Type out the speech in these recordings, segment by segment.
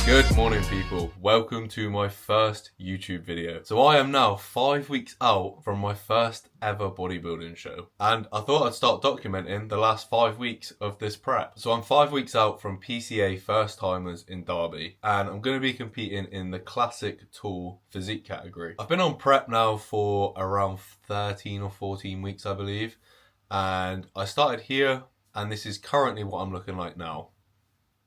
Good morning people, welcome to my first YouTube video. So I am now 5 weeks out from my first ever bodybuilding show, and I thought I'd start documenting the last 5 weeks of this prep. So I'm 5 weeks out from PCA first timers in Derby, and I'm going to be competing in the classic tall physique category. I've been on prep now for around 13 or 14 weeks I believe, and I started here, and this is currently what I'm looking like now.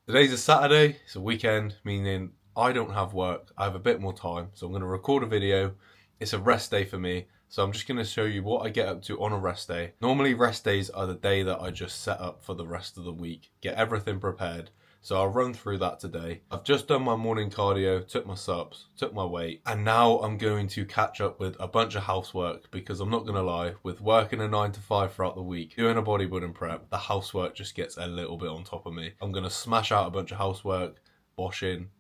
Today's a Saturday, it's a weekend, meaning I don't have work, I have a bit more time, so I'm going to record a video. It's a rest day for me, so I'm just going to show you what I get up to on a rest day. Normally rest days are the day that I just set up for the rest of the week, get everything prepared. So I'll run through that today. I've just done my morning cardio, took my subs, took my weight, and now I'm going to catch up with a bunch of housework because I'm not going to lie, with working a 9 to 5 throughout the week, doing a bodybuilding prep, the housework just gets a little bit on top of me. I'm going to smash out a bunch of housework, washing,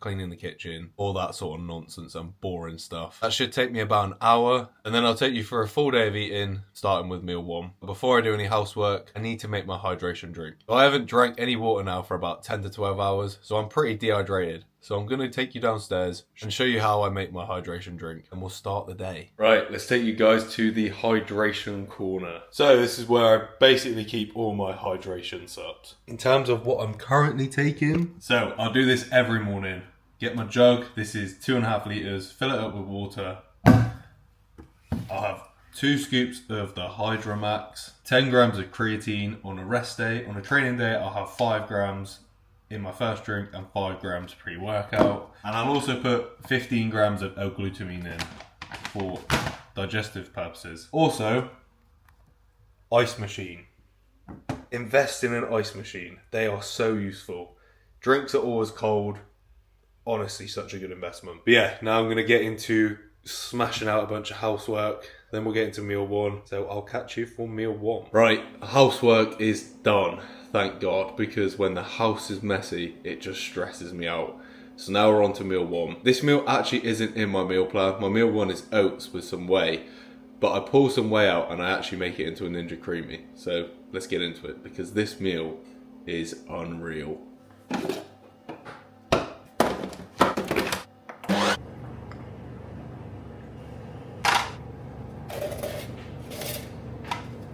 cleaning the kitchen, all that sort of nonsense and boring stuff. That should take me about an hour, and then I'll take you for a full day of eating, starting with meal 1. Before I do any housework, I need to make my hydration drink. I haven't drank any water now for about 10 to 12 hours, so I'm pretty dehydrated. So I'm going to take you downstairs and show you how I make my hydration drink, and we'll start the day. Right, let's take you guys to the hydration corner. So this is where I basically keep all my hydration subs. In terms of what I'm currently taking, so I'll do this every morning. Get my jug, this is 2.5 litres, fill it up with water. I'll have 2 scoops of the Hydra Max, 10 grams of creatine on a rest day. On a training day, I'll have 5 grams in my first drink and 5 grams pre-workout. And I'll also put 15 grams of L-glutamine in for digestive purposes. Also, ice machine. Invest in an ice machine. They are so useful. Drinks are always cold. Honestly, such a good investment. But yeah, now I'm going to get into smashing out a bunch of housework. Then we'll get into meal 1. So I'll catch you for meal 1. Right, housework is done. Thank God, because when the house is messy, it just stresses me out. So now we're on to meal 1. This meal actually isn't in my meal plan. My meal 1 is oats with some whey. But I pull some whey out and I actually make it into a Ninja Creamy. So let's get into it, because this meal is unreal.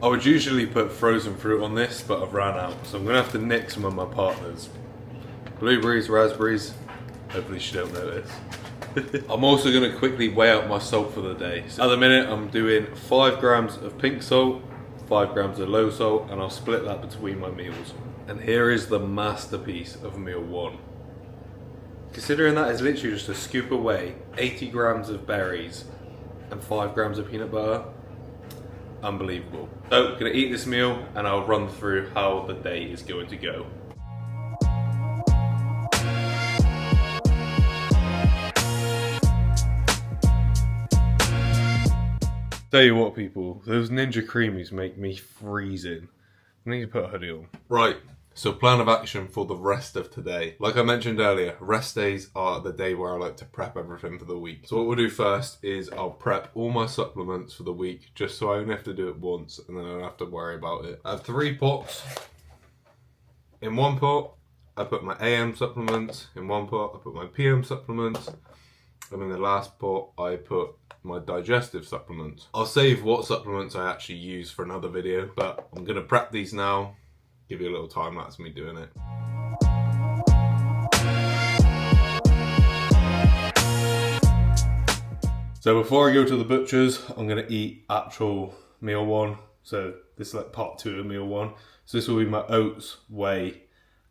I would usually put frozen fruit on this, but I've ran out, so I'm going to have to nick some of my partners. Blueberries, raspberries, hopefully she don't notice. I'm also going to quickly weigh out my salt for the day. So at the minute I'm doing 5 grams of pink salt, 5 grams of low salt, and I'll split that between my meals. And here is the masterpiece of meal 1. Considering that is literally just a scoop away, 80 grams of berries and 5 grams of peanut butter. Unbelievable. So I'm going to eat this meal and I'll run through how the day is going to go. Tell you what people, those Ninja Creamies make me freezing. I need to put a hoodie on. Right, so plan of action for the rest of today. Like I mentioned earlier, rest days are the day where I like to prep everything for the week. So what we'll do first is I'll prep all my supplements for the week, just so I only have to do it once and then I don't have to worry about it. I have 3 pots. In one pot, I put my AM supplements. In one pot, I put my PM supplements. And in the last pot, I put my digestive supplements. I'll save what supplements I actually use for another video, but I'm gonna prep these now. Give you a little time lapse of me doing it. So before I go to the butcher's, I'm going to eat actual meal 1. So this is like part 2 of meal 1. So this will be my oats, whey,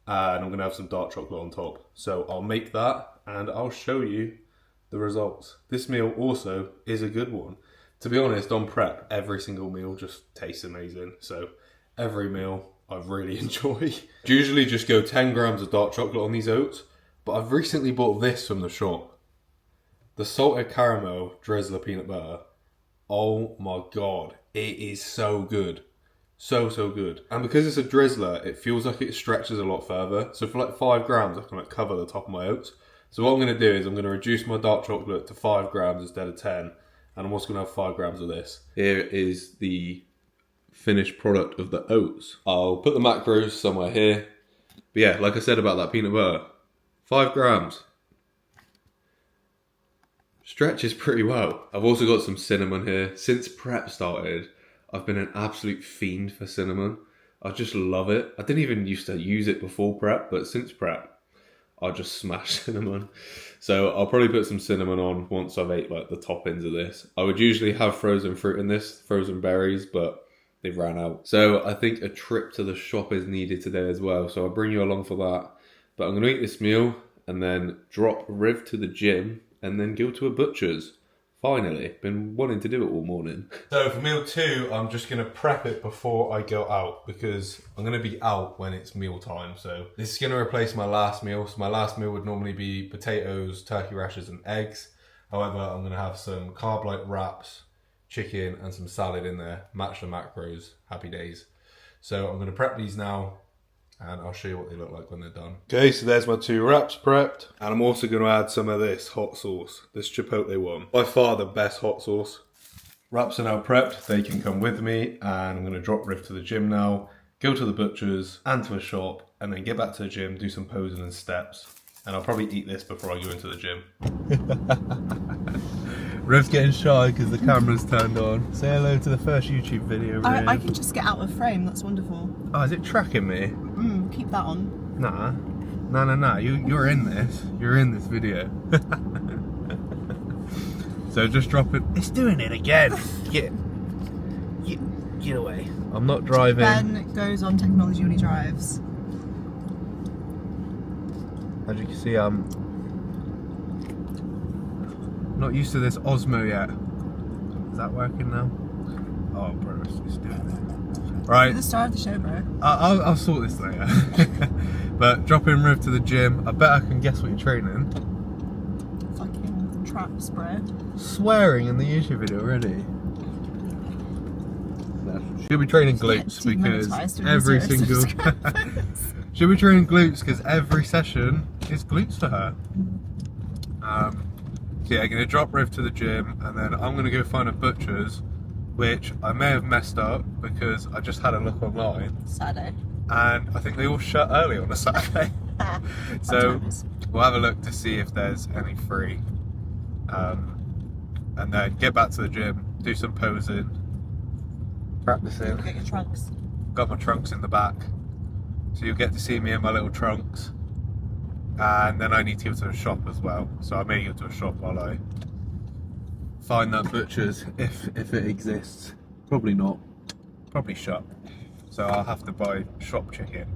and I'm going to have some dark chocolate on top. So I'll make that and I'll show you the results. This meal also is a good one. To be honest, on prep, every single meal just tastes amazing. So every meal I really enjoy. Usually just go 10 grams of dark chocolate on these oats, but I've recently bought this from the shop. The salted caramel drizzler peanut butter. Oh my God, it is so good. So good. And because it's a drizzler, it feels like it stretches a lot further. So for like 5 grams, I can like cover the top of my oats. So what I'm going to do is I'm going to reduce my dark chocolate to 5 grams instead of 10. And I'm also going to have 5 grams of this. Here is the finished product of the oats. I'll put the macros somewhere here. But yeah, like I said about that peanut butter, 5 grams. Stretches pretty well. I've also got some cinnamon here. Since prep started, I've been an absolute fiend for cinnamon. I just love it. I didn't even used to use it before prep, but since prep, I just smash cinnamon. So I'll probably put some cinnamon on once I've ate like the toppings of this. I would usually have frozen fruit in this, frozen berries, but they've ran out. So I think a trip to the shop is needed today as well. So I'll bring you along for that. But I'm going to eat this meal and then drop Riv to the gym and then go to a butcher's. Finally, been wanting to do it all morning. So for meal 2, I'm just going to prep it before I go out because I'm going to be out when it's meal time. So this is going to replace my last meal. So my last meal would normally be potatoes, turkey rashers and eggs. However, I'm going to have some carb-light wraps, chicken and some salad in there. Match the macros. Happy days. So I'm going to prep these now and I'll show you what they look like when they're done. Okay, so there's my 2 wraps prepped. And I'm also going to add some of this hot sauce, this Chipotle one. By far the best hot sauce. Wraps are now prepped, they can come with me. And I'm going to drop Riv to the gym now, go to the butcher's and to a shop, and then get back to the gym, do some posing and steps. And I'll probably eat this before I go into the gym. Riv's getting shy because the camera's turned on. Say hello to the first YouTube video, Riv. I can just get out of frame, that's wonderful. Oh, is it tracking me? Keep that on. Nah. You're in this. You're in this video. So just drop it. It's doing it again. Get away. I'm not driving. Ben goes on technology when he drives. As you can see, I'm not used to this Osmo yet. Is that working now? Oh, bro, it's doing it. Right. You're the star of the show, bro. I'll sort this later. But dropping Riv to the gym. I bet I can guess what you're training. Fucking traps, bro. Swearing in the YouTube video already. She'll be training glutes because every single. She'll be training glutes because every session is glutes for her. So yeah, I'm gonna drop Riv to the gym and then I'm gonna go find a butcher's, which I may have messed up because I just had a look online. Saturday. And I think they all shut early on a Saturday. So we'll have a look to see if there's any free. And then get back to the gym, do some posing, practicing. Get your trunks. Got my trunks in the back. So you'll get to see me in my little trunks. And then I need to go to a shop as well. So I may go to a shop while I find that butcher's, if it exists. Probably not. Probably shut. So I'll have to buy shop chicken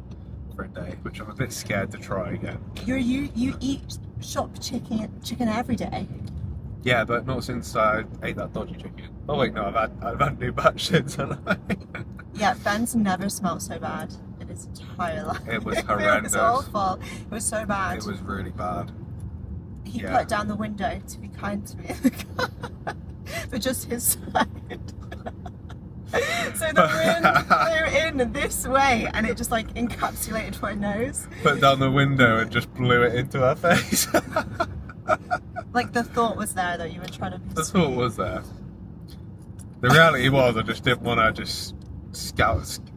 for a day, which I'm a bit scared to try again. You eat shop chicken every day? Yeah, but not since I ate that dodgy chicken. Oh wait, no, I've had new batch since, haven't I? Yeah, Ben's never smelled so bad in his entire life. It was horrendous. It was awful. It was so bad. It was really bad. He put down the window to be kind to me in the car, but just his side. So they were in this way, and it just like encapsulated my nose. Put down the window and just blew it into her face. Like the thought was there that you were trying to be The sweet. thought was there. The reality was I just didn't want to just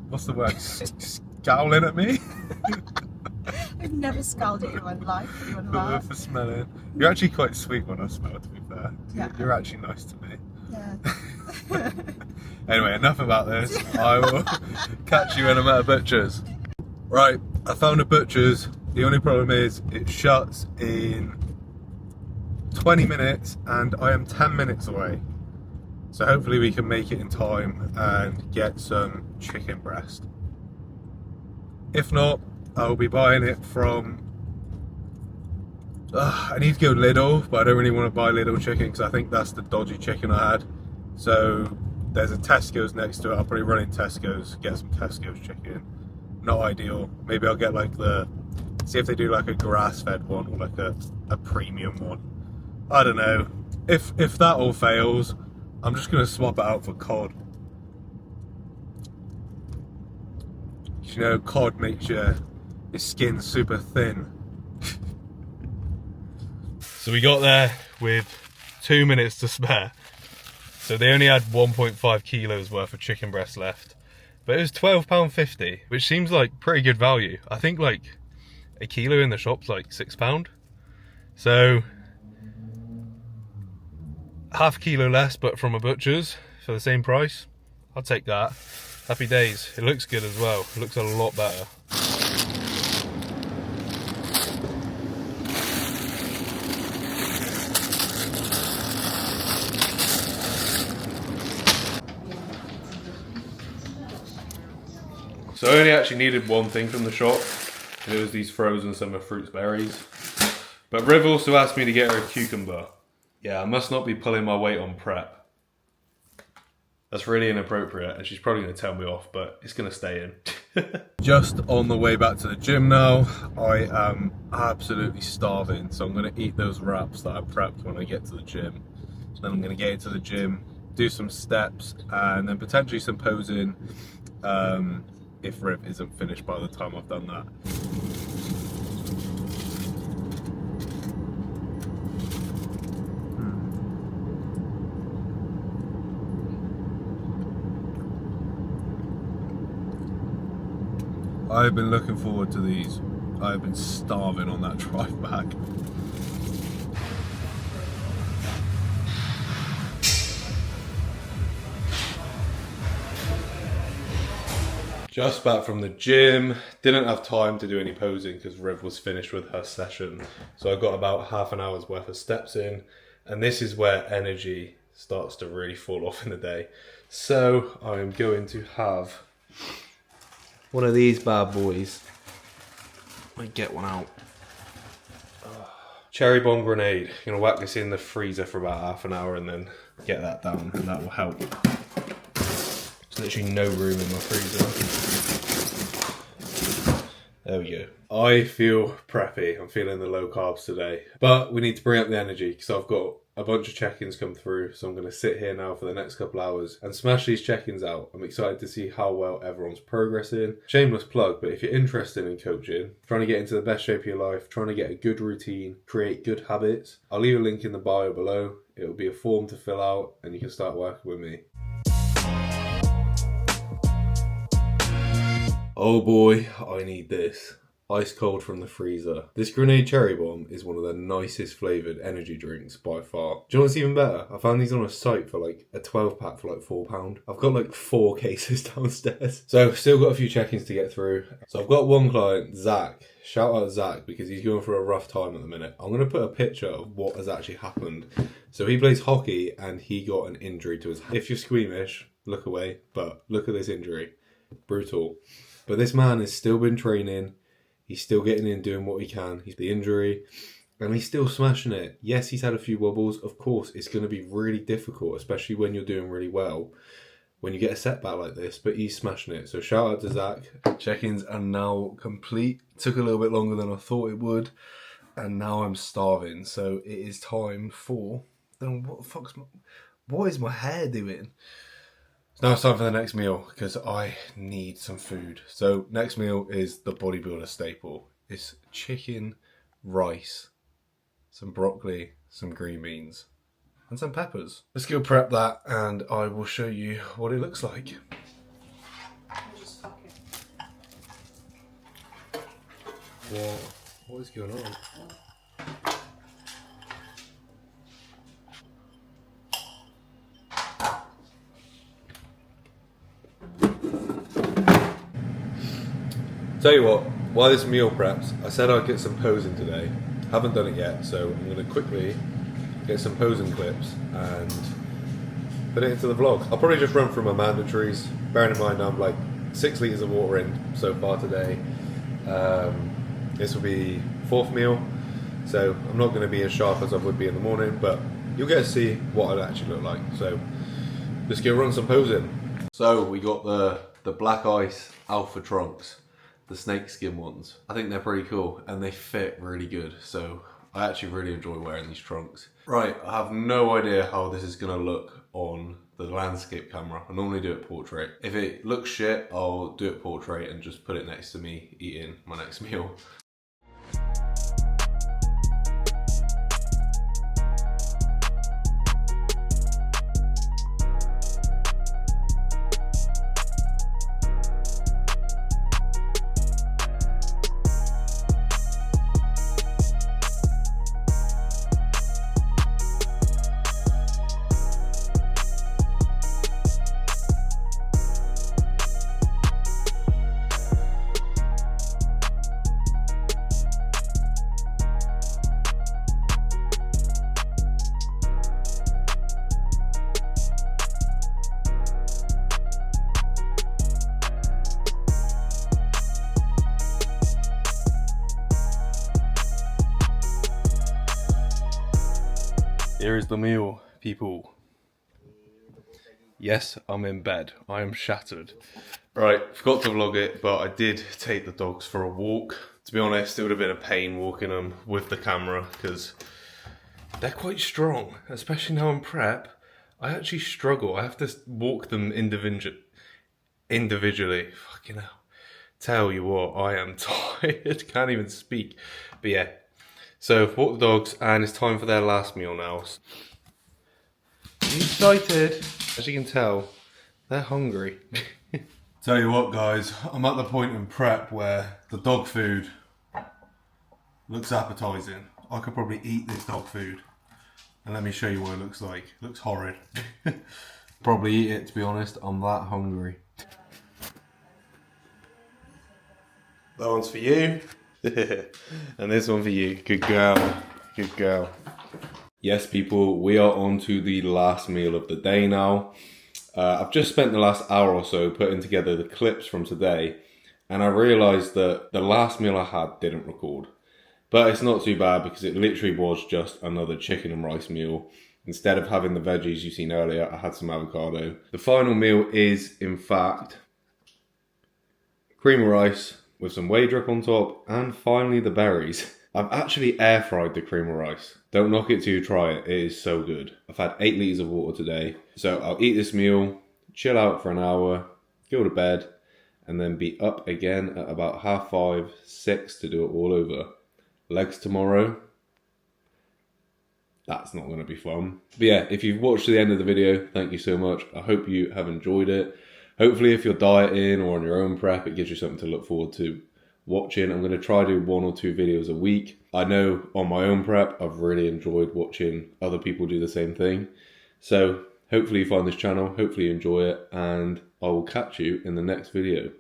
what's the word? Scowling at me? I've never scowled at you in life. You and that. For smelling. You're actually quite sweet when I smell, to be fair. Yeah. You're actually nice to me. Yeah. Anyway, enough about this. I will catch you when I'm at a butcher's. Right, I found a butcher's. The only problem is it shuts in 20 minutes and I am 10 minutes away. So hopefully we can make it in time and get some chicken breast. If not, I'll be buying it from... I need to go Lidl, but I don't really want to buy Lidl chicken because I think that's the dodgy chicken I had. So there's a Tesco's next to it. I'll probably run in Tesco's, get some Tesco's chicken. Not ideal. Maybe I'll get like see if they do like a grass-fed one or like a premium one. I don't know. If that all fails, I'm just going to swap it out for cod. You know, cod makes your skin super thin. So we got there with 2 minutes to spare. So they only had 1.5 kilos worth of chicken breast left. But it was £12.50, which seems like pretty good value. I think like a kilo in the shop's like £6. So half a kilo less, but from a butcher's for the same price. I'll take that. Happy days. It looks good as well. It looks a lot better. So I only actually needed one thing from the shop. It was these frozen summer fruits berries. But Riv also asked me to get her a cucumber. Yeah, I must not be pulling my weight on prep. That's really inappropriate, and she's probably going to tell me off, but it's going to stay in. Just on the way back to the gym now. I am absolutely starving, so I'm going to eat those wraps that I prepped when I get to the gym. So then I'm going to get into the gym, do some steps, and then potentially some posing if Riv isn't finished by the time I've done that. I've been looking forward to these. I've been starving on that drive back. Just back from the gym. Didn't have time to do any posing because Riv was finished with her session. So I got about half an hour's worth of steps in. And this is where energy starts to really fall off in the day. So I am going to have one of these bad boys. Might get one out. Cherry bomb grenade. Gonna whack this in the freezer for about half an hour and then get that down, and that will help. There's literally no room in my freezer. There we go. I feel preppy. I'm feeling the low carbs today. But we need to bring up the energy because I've got a bunch of check-ins come through, so I'm going to sit here now for the next couple hours and smash these check-ins out. I'm excited to see how well everyone's progressing. Shameless plug, but if you're interested in coaching, trying to get into the best shape of your life, trying to get a good routine, create good habits, I'll leave a link in the bio below. It'll be a form to fill out and you can start working with me. Oh boy, I need this. Ice cold from the freezer. This grenade cherry bomb is one of the nicest flavoured energy drinks by far. Do you know what's even better? I found these on a site for like a 12 pack for like £4. I've got like 4 cases downstairs. So still got a few check-ins to get through. So I've got one client, Zach. Shout out Zach because he's going through a rough time at the minute. I'm going to put a picture of what has actually happened. So he plays hockey and he got an injury to his hand. If you're squeamish, look away. But look at this injury. Brutal. But this man has still been training. He's still getting in, doing what he can. He's the injury, and he's still smashing it. Yes, he's had a few wobbles. Of course, it's going to be really difficult, especially when you're doing really well, when you get a setback like this, but he's smashing it. So shout out to Zach. Check-ins are now complete. Took a little bit longer than I thought it would, and now I'm starving. So it is time for... What is my hair doing? Now it's time for the next meal because I need some food. So next meal is the bodybuilder staple. It's chicken, rice, some broccoli, some green beans, and some peppers. Let's go prep that and I will show you what it looks like. What is going on? Tell you what, while this meal preps, I said I'd get some posing today. Haven't done it yet, so I'm going to quickly get some posing clips and put it into the vlog. I'll probably just run through my mandatories, bearing in mind I'm like 6 litres of water in so far today. This will be 4th meal, so I'm not going to be as sharp as I would be in the morning, but you'll get to see what I'd actually look like. So let's go run some posing. So we got the Black Ice Alpha trunks. The snakeskin ones. I think they're pretty cool and they fit really good, so I actually really enjoy wearing these trunks. Right, I have no idea how this is going to look on the landscape camera. I normally do it portrait. If it looks shit, I'll do it portrait and just put it next to me eating my next meal. Here is the meal, people. Yes, I'm in bed. I am shattered. Right, forgot to vlog it, but I did take the dogs for a walk. To be honest, it would have been a pain walking them with the camera because they're quite strong, especially now in prep. I actually struggle. I have to walk them individually. Fucking hell. Tell you what, I am tired. Can't even speak. But yeah. So I've walked the dogs and it's time for their last meal now. Are you excited? As you can tell, they're hungry. Tell you what guys, I'm at the point in prep where the dog food looks appetizing. I could probably eat this dog food. And let me show you what it looks like. It looks horrid. Probably eat it, to be honest. I'm that hungry. That one's for you. And this one for you. Good girl. Good girl. Yes, people, we are on to the last meal of the day now. I've just spent the last hour or so putting together the clips from today. And I realised that the last meal I had didn't record. But it's not too bad because it literally was just another chicken and rice meal. Instead of having the veggies you've seen earlier, I had some avocado. The final meal is, in fact, cream of rice with some whey drip on top, and finally the berries. I've actually air fried the cream of rice. Don't knock it till you try it, it is so good. I've had 8 litres of water today. So I'll eat this meal, chill out for an hour, go to bed, and then be up again at about 5:30, 6 to do it all over. Legs tomorrow. That's not going to be fun. But yeah, if you've watched to the end of the video, thank you so much. I hope you have enjoyed it. Hopefully if you're dieting or on your own prep, it gives you something to look forward to watching. I'm going to try to do 1 or 2 videos a week. I know on my own prep, I've really enjoyed watching other people do the same thing. So hopefully you find this channel, hopefully you enjoy it, and I will catch you in the next video.